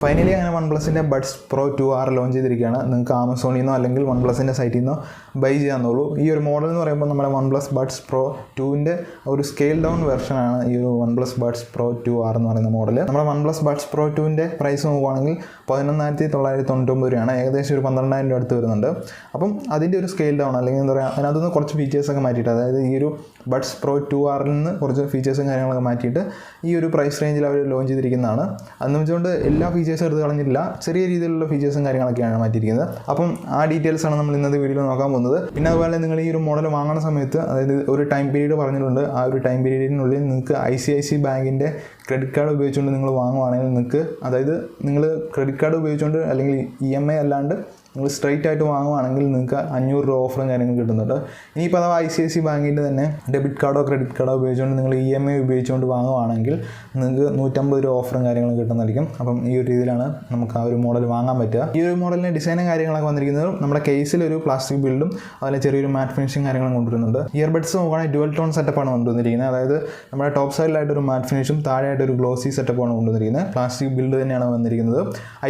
Finally അങ്ങനെ വൺപ്ലസിൻ്റെ buds pro 2R launch ചെയ്തിരിക്കുകയാണ്. നിങ്ങൾക്ക് ആമസോണിൽ നിന്നോ അല്ലെങ്കിൽ വൺപ്ലസിൻ്റെ സൈറ്റിൽ നിന്നോ ബൈ ചെയ്യാവുന്നുള്ളൂ. ഈ ഒരു മോഡൽ എന്ന് പറയുമ്പോൾ നമ്മുടെ വൺപ്ലസ് ബഡ്സ് പ്രോ 2ൻ്റെ ഒരു സ്കെയിൽ ഡൗൺ വെർഷനാണ് ഈ ഒരു വൺപ്ലസ് ബഡ്സ് പ്രോ 2R എന്ന് പറയുന്ന മോഡൽ. നമ്മുടെ വൺപ്ലസ് ബഡ്സ് പ്രോ 2ൻ്റെ പ്രൈസ് നോക്കുകയാണെങ്കിൽ 11,999 രൂപയാണ്, ഏകദേശം ഒരു 12,000 രൂപ അടുത്ത് വരുന്നുണ്ട്. അപ്പം അതിൻ്റെ ഒരു സ്കെയിൽ ഡൗൺ അല്ലെങ്കിൽ എന്താ പറയുക, അതിനകത്തുനിന്ന് കുറച്ച് ഫീച്ചേഴ്സൊക്കെ മാറ്റിയിട്ട്, അതായത് ഈ ഒരു ബഡ്സ് പ്രോ 2R നിന്ന് കുറച്ച് ഫീച്ചേഴ്സും കാര്യങ്ങളൊക്കെ മാറ്റിയിട്ട് ഈ ഒരു പ്രൈസ് റേഞ്ചിൽ അവർ ലോഞ്ച് ചെയ്തിരിക്കുന്നതാണ്. അതെന്ന് വെച്ചുകൊണ്ട് എല്ലാ ഫീച്ചേഴ്സും എടുത്ത് കളഞ്ഞിട്ടില്ല, ചെറിയ രീതിയിലുള്ള ഫീച്ചേഴ്സും കാര്യങ്ങളൊക്കെയാണ് മാറ്റിയിരിക്കുന്നത്. അപ്പം ആ ഡീറ്റെയിൽസാണ് നമ്മൾ ഇന്നത്തെ വീഡിയോയിൽ നോക്കാൻ പോകുന്നത്. പിന്നെ അതുപോലെ നിങ്ങൾ ഈ ഒരു മോഡൽ വാങ്ങുന്ന സമയത്ത്, അതായത് ഒരു ടൈം പീരീഡ് പറഞ്ഞിട്ടുണ്ട്, ആ ഒരു ടൈം പീരീഡിനുള്ളിൽ നിങ്ങൾക്ക് ICICI ബാങ്കിൻ്റെ ക്രെഡിറ്റ് കാർഡ് ഉപയോഗിച്ചുകൊണ്ട് നിങ്ങൾ വാങ്ങുവാണെങ്കിൽ നിങ്ങൾക്ക്, അതായത് നിങ്ങൾ ക്രെഡിറ്റ് കാർഡ് ഉപയോഗിച്ചുകൊണ്ട് അല്ലെങ്കിൽ EMI അല്ലാണ്ട് നിങ്ങൾ സ്ട്രൈറ്റ് ആയിട്ട് വാങ്ങുവാണെങ്കിൽ നിങ്ങൾക്ക് 500 രൂപ ഓഫറും കാര്യങ്ങളും കിട്ടുന്നുണ്ട്. ഇനിയിപ്പോൾ അഥവാ ICICI ബാങ്കിൻ്റെ തന്നെ ഡെബിറ്റ് കാർഡോ ക്രെഡിറ്റ് കാർഡോ ഉപയോഗിച്ചുകൊണ്ട് നിങ്ങൾ EMI ഉപയോഗിച്ചുകൊണ്ട് വാങ്ങുവാണെങ്കിൽ നിങ്ങൾക്ക് 150 രൂപ ഓഫറും കാര്യങ്ങളും കിട്ടുന്നതായിരിക്കും. അപ്പം ഈ ഒരു രീതിയിലാണ് നമുക്ക് ആ ഒരു മോഡൽ വാങ്ങാൻ പറ്റുക. ഈ ഒരു മോഡലിൻ്റെ ഡിസൈനും കാര്യങ്ങളൊക്കെ വന്നിരിക്കുന്നത് നമ്മുടെ കേസിൽ ഒരു പ്ലാസ്റ്റിക് ബിൽഡും അതുപോലെ ചെറിയൊരു മാറ്റ് ഫിനിഷിങ് കാര്യങ്ങളും കൊണ്ടുവരുന്നുണ്ട്. ഇയർബഡ്സ് നോക്കുകയാണെങ്കിൽ ഡ്യുവൽ ടോൺ സെറ്റപ്പാണ് കൊണ്ടുവന്നിരിക്കുന്നത്, അതായത് നമ്മുടെ ടോപ്പ് സൈഡിലായിട്ട് ഒരു മാറ്റ് ഫിനിഷും താഴെയായിട്ട് ഒരു ഗ്ലോസി സെറ്റപ്പാണ് കൊണ്ടുവന്നിരിക്കുന്നത്. പ്ലാസ്റ്റിക് ബിൽഡ് തന്നെയാണ് വന്നിരിക്കുന്നത്.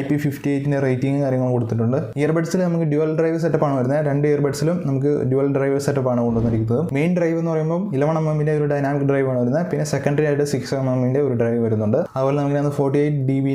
IP58ൻ്റെ റേറ്റിംഗ് കാര്യങ്ങളും കൊടുത്തിട്ടുണ്ട്. ഇയർബഡ്സിൽ നമുക്ക് ഡ്യുവൽ ഡ്രൈവ് സെറ്റപ്പാണ് വരുന്നത്. 2 ഇയർബഡ്സിലും നമുക്ക് ഡ്യുവൽ ഡ്രൈവ് സെറ്റപ്പാണ് കൊണ്ടുവന്നിരിക്കുന്നത്. മെയിൻ ഡ്രൈവ് എന്ന് പറയുമ്പോൾ 11mm ഒരു ഡൈനാമിക് ഡ്രൈവാണ് വരുന്നത്. പിന്നെ സെക്കൻഡറി ആയിട്ട് 6mm ഒരു ഡ്രൈവ് വരുന്നുണ്ട്. അതുപോലെ നമുക്ക് 48 dB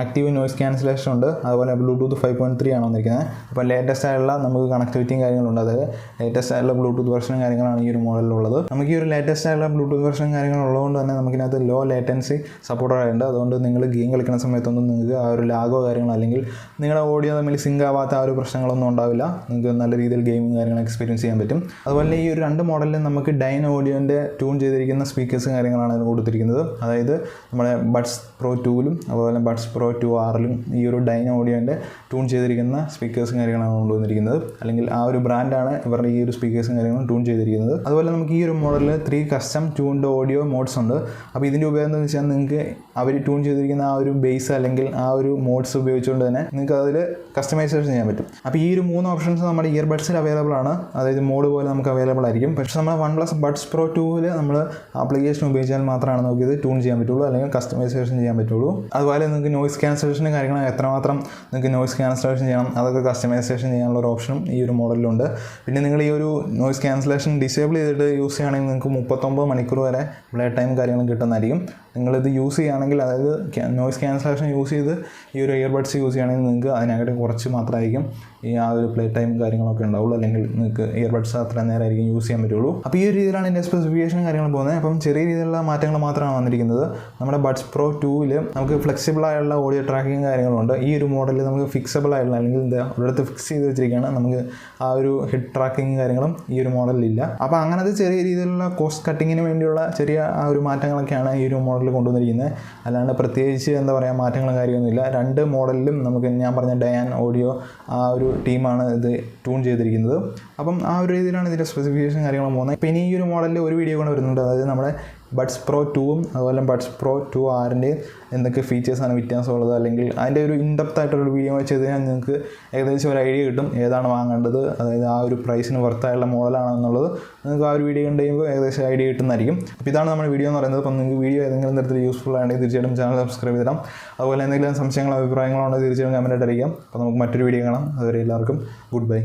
ആക്റ്റീവ് നോയ്സ് ക്യാൻസലേഷൻ ഉണ്ട്. അതുപോലെ ബ്ലൂടൂത്ത് 5.3 ആണ് വന്നിരിക്കുന്നത്. അപ്പോൾ ലേറ്റസ്റ്റ് ആയിട്ടുള്ള നമുക്ക് കണക്ടിവിറ്റിയും കാര്യങ്ങളുണ്ട്, അതായത് ലേറ്റസ്റ്റ് ആയിട്ടുള്ള ബ്ലൂടൂത്ത് വെർഷനും കാര്യങ്ങളാണ് ഈ ഒരു മോഡലിലുള്ളത്. നമുക്ക് ഈ ഒരു ലേറ്റസ്റ്റ് ആയിട്ടുള്ള ബ്ലൂടൂത്ത് വെർഷനും കാര്യങ്ങളുള്ളതുകൊണ്ട് തന്നെ നമുക്കിനകത്ത് ലോ ലേറ്റൻസി സപ്പോർട്ടഡ് ആയിട്ടുണ്ട്. അതുകൊണ്ട് നിങ്ങൾ ഗെയിം കളിക്കുന്ന സമയത്തൊന്നും നിങ്ങൾക്ക് ആ ഒരു ലാഗോ കാര്യങ്ങളോ അല്ലെങ്കിൽ നിങ്ങളുടെ ഓഡിയോ തമ്മിൽ സിങ്ക് ആവാത്ത ആ ഒരു പ്രശ്നങ്ങളൊന്നും ഉണ്ടാവില്ല. നിങ്ങൾക്ക് നല്ല രീതിയിൽ ഗെയിമിങ് കാര്യങ്ങൾ എക്സ്പീരിയൻസ് ചെയ്യാൻ പറ്റും. അതുപോലെ ഈ ഒരു 2 മോഡലിലും നമുക്ക് ഡൈൻ ഓഡിയോൻ്റെ ട്യൂൺ ചെയ്തിരിക്കുന്ന സ്പീക്കേഴ്സും കാര്യങ്ങളാണ് അതിന് കൊടുത്തിരിക്കുന്നത്. അതായത് നമ്മുടെ ബഡ്സ് പ്രോ 2ലും അതുപോലെ ബഡ്സ് പ്രോ 2Rലും ഈ ഒരു ഡൈൻ ഓഡിയോൻ്റെ ട്യൂൺ ചെയ്തിരിക്കുന്ന സ്പീക്കേഴ്സും കാര്യങ്ങളാണ് കൊണ്ടുവന്നിരിക്കുന്നത്. അല്ലെങ്കിൽ ആ ഒരു ബ്രാൻഡാണ് ഇവരുടെ ഈ ഒരു സ്പീക്കേഴ്സും കാര്യങ്ങളും ട്യൂൺ ചെയ്തിരിക്കുന്നത്. അതുപോലെ നമുക്ക് ഈ ഒരു മോഡലിൽ 3 കസ്റ്റം ട്യൂൺഡ് ഓഡിയോ മോഡ്സ് ഉണ്ട്. അപ്പോൾ ഇതിൻ്റെ ഉപയോഗം എന്ന് വെച്ചാൽ നിങ്ങൾക്ക് അവർ ട്യൂൺ ചെയ്തിരിക്കുന്ന ആ ഒരു ബേസ് അല്ലെങ്കിൽ ആ ഒരു മോഡ്സ് ഉപയോഗിച്ചുകൊണ്ട് തന്നെ നിങ്ങൾക്ക് അതിൽ കസ്റ്റമൈസേഷൻ ചെയ്യാൻ പറ്റും. അപ്പോൾ ഈ ഒരു 3 ഓപ്ഷൻസ് നമ്മുടെ ഇയർബഡ്സിൽ അവൈലബിൾ ആണ്, അതായത് മോഡ് പോലെ നമുക്ക് അവൈലബിൾ ആയിരിക്കും. പക്ഷേ നമ്മുടെ വൺപ്ലസ് ബഡ്സ് പ്രോ 2ൽ നമ്മൾ ആപ്ലിക്കേഷൻ ഉപയോഗിച്ചാൽ മാത്രമാണ് നമുക്ക് ഇത് ട്യൂൺ ചെയ്യാൻ പറ്റുള്ളൂ അല്ലെങ്കിൽ കസ്റ്റമൈസേഷൻ ചെയ്യാൻ പറ്റുള്ളൂ. അതുപോലെ നിങ്ങൾക്ക് നോയ്സ് ക്യാൻസലേഷനും കാര്യങ്ങളും എത്രമാത്രം നിങ്ങൾക്ക് നോയ്സ് ക്യാൻസലേഷൻ ചെയ്യണം അതൊക്കെ കസ്റ്റമൈസേഷൻ ചെയ്യാനുള്ള ഒരു ഓപ്ഷനും ഈ ഒരു മോഡലിലുണ്ട്. പിന്നെ നിങ്ങൾ ഈ ഒരു നോയ്സ് ക്യാൻസലേഷൻ ഡിസേബിൾ ചെയ്തിട്ട് യൂസ് ചെയ്യുകയാണെങ്കിൽ നിങ്ങൾക്ക് 39 മണിക്കൂർ വരെ പ്ലേ ടൈം കാര്യങ്ങളും കിട്ടുന്നതായിരിക്കും. നിങ്ങളിത് യൂസ് ചെയ്യുകയാണെങ്കിൽ, അതായത് നോയ്സ് ക്യാൻസലേഷൻ യൂസ് ചെയ്ത് ഈ ഒരു ഇയർബഡ്സ് യൂസ് ചെയ്യുകയാണെങ്കിൽ നിങ്ങൾക്ക് അതിനകത്ത് കുറച്ച് മാത്രമായിരിക്കും ഈ ആ ഒരു പ്ലേ ടൈം കാര്യങ്ങളൊക്കെ ഉണ്ടാവുള്ളൂ, അല്ലെങ്കിൽ നിങ്ങൾക്ക് ഇയർബഡ്സ് അത്ര നേരമായിരിക്കും യൂസ് ചെയ്യാൻ പറ്റുള്ളൂ. അപ്പോൾ ഈ ഒരു രീതിയിലാണ് ഇതിൻ്റെ സ്പെസിഫിക്കേഷനും കാര്യങ്ങളും പോകുന്നത്. അപ്പം ചെറിയ രീതിയിലുള്ള മാറ്റങ്ങൾ മാത്രമാണ് വന്നിരിക്കുന്നത്. നമ്മുടെ ബഡ്സ് പ്രോ 2ൽ നമുക്ക് ഫ്ലെക്സിബിൾ ആയുള്ള ഓഡിയോ ട്രാക്കിങ് കാര്യങ്ങളുണ്ട്. ഈ ഒരു മോഡലിൽ നമുക്ക് ഫിക്സബിൾ ആയിട്ടുള്ള അല്ലെങ്കിൽ എന്താ ഒരിടത്ത് ഫിക്സ് ചെയ്ത് വെച്ചിരിക്കുകയാണ്, നമുക്ക് ആ ഒരു ഹെഡ് ട്രാക്കിങ് കാര്യങ്ങളും ഈ ഒരു മോഡലിലില്ല. അപ്പോൾ അങ്ങനത്തെ ചെറിയ രീതിയിലുള്ള കോസ്റ്റ് കട്ടിങ്ങിന് വേണ്ടിയുള്ള ചെറിയ ആ ഒരു മാറ്റങ്ങളൊക്കെയാണ് ഈ ഒരു മോഡലിൽ കൊണ്ടുവന്നിരിക്കുന്നത്. അല്ലാണ്ട് പ്രത്യേകിച്ച് എന്താ പറയുക മാറ്റങ്ങളും കാര്യമൊന്നുമില്ല. 2 മോഡലിലും നമുക്ക് ഞാൻ പറഞ്ഞ ഡയാൻ ഓഡിയോ ആ ഒരു ടീമാണ് ഇത് ട്യൂൺ ചെയ്തിരിക്കുന്നത്. അപ്പം ആ ഒരു രീതിയിലാണ് ഇതിൻ്റെ സ്പെസിഫിക്കേഷൻ കാര്യങ്ങളും പോകുന്നത്. പിന്നെ ഈ ഒരു മോഡലിൽ ഒരു വീഡിയോ കൂടെ വരുന്നുണ്ട്, അതായത് നമ്മുടെ ബഡ്സ് പ്രോ 2ഉം അതുപോലെ ബഡ്സ് പ്രോ 2Rൻ്റെയും എന്തൊക്കെ ഫീച്ചേഴ്സാണ് വ്യത്യാസമുള്ളത്, അല്ലെങ്കിൽ അതിൻ്റെ ഒരു ഇൻഡെപ്ത് ആയിട്ടൊരു വീഡിയോ ചെയ്ത് കഴിഞ്ഞാൽ നിങ്ങൾക്ക് ഏകദേശം ഒരു ഐഡിയ കിട്ടും ഏതാണ് വാങ്ങേണ്ടത്, അതായത് ആ ഒരു പ്രൈസിന് വർത്തായുള്ള മോഡലാണെന്നുള്ളത് നിങ്ങൾക്ക് ആ ഒരു വീഡിയോ കണ്ടു കഴിയുമ്പോൾ ഏകദേശം ഐഡിയ കിട്ടുന്നതായിരിക്കും. അപ്പോൾ ഇതാണ് നമ്മുടെ വീഡിയോ എന്ന് പറയുന്നത്. അപ്പം നിങ്ങൾക്ക് വീഡിയോ ഏതെങ്കിലും തരത്തിൽ യൂസ്ഫുൾ ആണെങ്കിൽ തീർച്ചയായിട്ടും ചാനൽ സബ്സ്ക്രൈബ് ചെയ്തിടാം. അതുപോലെ എന്തെങ്കിലും സംശയങ്ങളോ അഭിപ്രായങ്ങളോ ഉണ്ടെങ്കിൽ തീർച്ചയായും കമൻറ്റായിട്ട് അറിയിക്കാം. അപ്പോൾ നമുക്ക് മറ്റൊരു വീഡിയോ കാണാം. അതുവരെ എല്ലാവർക്കും ഗുഡ് ബൈ.